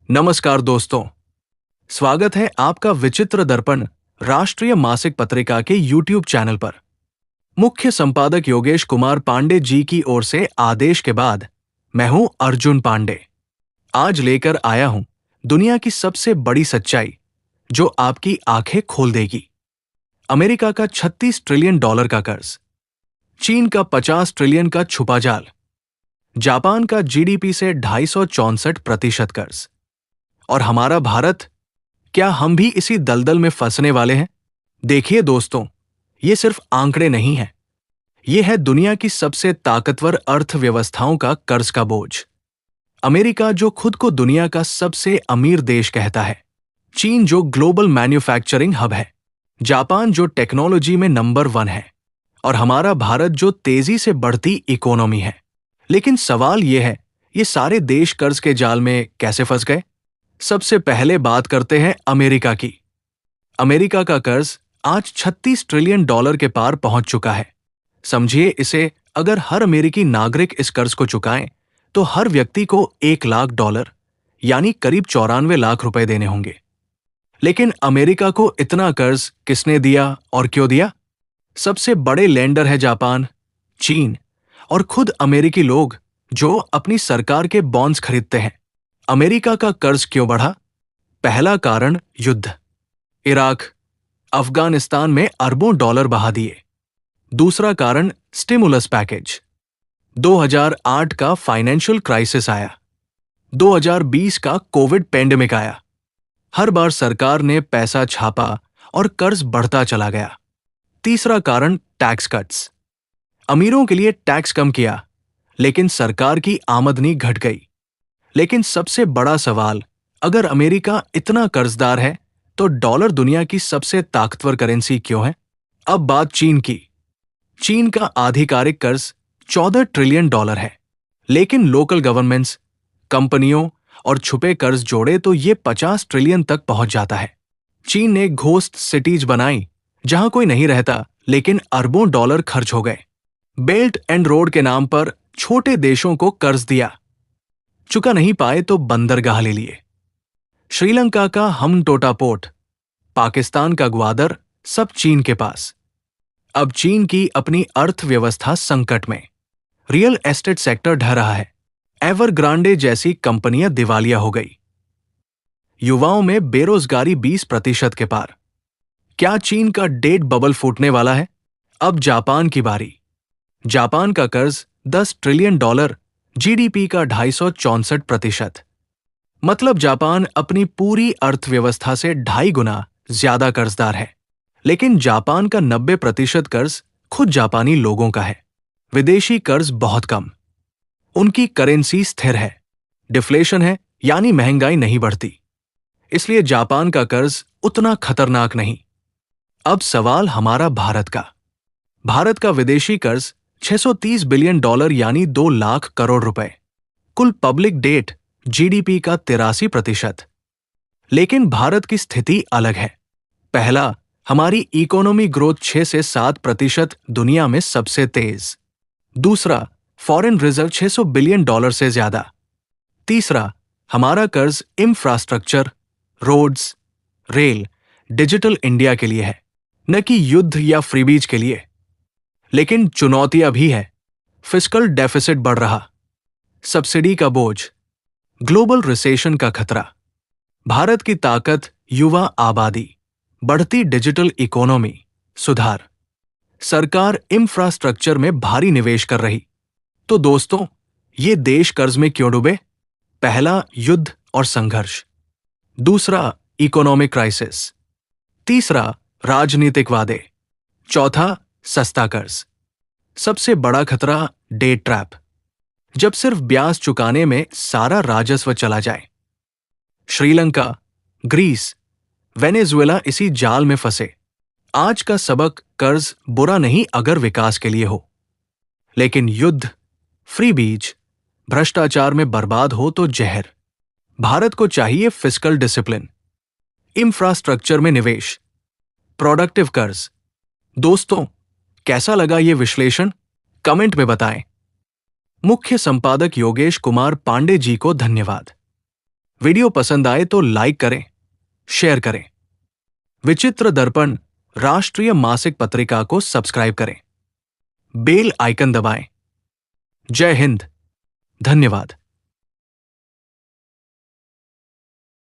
नमस्कार दोस्तों, स्वागत है आपका विचित्र दर्पण राष्ट्रीय मासिक पत्रिका के YouTube चैनल पर। मुख्य संपादक योगेश कुमार पांडे जी की ओर से आदेश के बाद मैं हूं अर्जुन पांडे। आज लेकर आया हूं दुनिया की सबसे बड़ी सच्चाई जो आपकी आंखें खोल देगी। अमेरिका का $36 ट्रिलियन का कर्ज, चीन का 50 ट्रिलियन का छुपा जाल, जापान का जीडीपी से 264% कर्ज, और हमारा भारत, क्या हम भी इसी दलदल में फंसने वाले हैं? देखिए दोस्तों, ये सिर्फ आंकड़े नहीं हैं। ये है दुनिया की सबसे ताकतवर अर्थव्यवस्थाओं का कर्ज का बोझ। अमेरिका जो खुद को दुनिया का सबसे अमीर देश कहता है, चीन जो ग्लोबल मैन्युफैक्चरिंग हब है, जापान जो टेक्नोलॉजी में नंबर 1 है, और हमारा भारत जो तेजी से बढ़ती इकोनॉमी है। लेकिन सवाल यह है, ये सारे देश कर्ज के जाल में कैसे फंस गए? सबसे पहले बात करते हैं अमेरिका की। अमेरिका का कर्ज आज $36 ट्रिलियन के पार पहुंच चुका है। समझिए इसे, अगर हर अमेरिकी नागरिक इस कर्ज को चुकाएं तो हर व्यक्ति को $1 लाख यानी करीब 94 लाख रुपए देने होंगे। लेकिन अमेरिका को इतना कर्ज किसने दिया और क्यों दिया? सबसे बड़े लेंडर है जापान, चीन और खुद अमेरिकी लोग जो अपनी सरकार के बॉन्ड्स खरीदते हैं। अमेरिका का कर्ज क्यों बढ़ा? पहला कारण युद्ध। इराक, अफगानिस्तान में अरबों डॉलर बहा दिए। दूसरा कारण स्टिमुलस पैकेज। 2008 का फाइनेंशियल क्राइसिस आया। 2020 का कोविड पेंडेमिक आया। हर बार सरकार ने पैसा छापा और कर्ज बढ़ता चला गया। तीसरा कारण टैक्स कट्स। अमीरों के लिए टैक्स कम किया, लेकिन सरकार की आमदनी घट गई। लेकिन सबसे बड़ा सवाल, अगर अमेरिका इतना कर्जदार है तो डॉलर दुनिया की सबसे ताकतवर करेंसी क्यों है? अब बात चीन की। चीन का आधिकारिक कर्ज $14 ट्रिलियन है, लेकिन लोकल गवर्नमेंट्स, कंपनियों और छुपे कर्ज जोड़े तो ये 50 ट्रिलियन तक पहुंच जाता है। चीन ने घोस्ट सिटीज बनाई जहां कोई नहीं रहता, लेकिन अरबों डॉलर खर्च हो गए। बेल्ट एंड रोड के नाम पर छोटे देशों को कर्ज दिया, चुका नहीं पाए तो बंदरगाह ले लिए। श्रीलंका का हमटोटा पोर्ट, पाकिस्तान का ग्वादर, सब चीन के पास। अब चीन की अपनी अर्थव्यवस्था संकट में। रियल एस्टेट सेक्टर ढह रहा है। एवरग्रांडे जैसी कंपनियां दिवालिया हो गई। युवाओं में बेरोजगारी 20% के पार। क्या चीन का डेट बबल फूटने वाला है? अब जापान की बारी। जापान का कर्ज $10 ट्रिलियन, जीडीपी का 264%। मतलब जापान अपनी पूरी अर्थव्यवस्था से 2.5 गुना ज्यादा कर्जदार है। लेकिन जापान का 90% कर्ज खुद जापानी लोगों का है। विदेशी कर्ज बहुत कम। उनकी करेंसी स्थिर है, डिफ्लेशन है, यानी महंगाई नहीं बढ़ती। इसलिए जापान का कर्ज उतना खतरनाक नहीं। अब सवाल हमारा भारत का। भारत का विदेशी कर्ज $630 बिलियन यानी 2 लाख करोड़ रुपए। कुल पब्लिक डेट जीडीपी का 83%। लेकिन भारत की स्थिति अलग है। पहला, हमारी इकोनॉमी ग्रोथ 6 से 7% दुनिया में सबसे तेज। दूसरा, फॉरेन रिजर्व $600 बिलियन से ज्यादा। तीसरा, हमारा कर्ज infrastructure, roads, rail, digital India के लिए है, न कि युद्ध या फ्रीबीज के लिए। लेकिन चुनौतियां भी है। फिस्कल डेफिसिट बढ़ रहा, सब्सिडी का बोझ, ग्लोबल रिसेशन का खतरा। भारत की ताकत युवा आबादी, बढ़ती डिजिटल इकोनॉमी, सुधार। सरकार इंफ्रास्ट्रक्चर में भारी निवेश कर रही। तो दोस्तों, ये देश कर्ज में क्यों डूबे? पहला, युद्ध और संघर्ष। दूसरा, इकोनॉमिक क्राइसिस। तीसरा, राजनीतिक वादे। चौथा, सस्ता कर्ज। सबसे बड़ा खतरा, डेट ट्रैप, जब सिर्फ ब्याज चुकाने में सारा राजस्व चला जाए। श्रीलंका, ग्रीस, वेनेजुएला इसी जाल में फंसे। आज का सबक, कर्ज बुरा नहीं अगर विकास के लिए हो, लेकिन युद्ध, फ्रीबीज, भ्रष्टाचार में बर्बाद हो तो जहर। भारत को चाहिए फिस्कल डिसिप्लिन, इंफ्रास्ट्रक्चर में निवेश, प्रोडक्टिव कर्ज। दोस्तों, कैसा लगा ये विश्लेषण? कमेंट में बताएं। मुख्य संपादक योगेश कुमार पांडे जी को धन्यवाद। वीडियो पसंद आए तो लाइक करें, शेयर करें। विचित्र दर्पण राष्ट्रीय मासिक पत्रिका को सब्सक्राइब करें। बेल आइकन दबाएं। जय हिंद। धन्यवाद।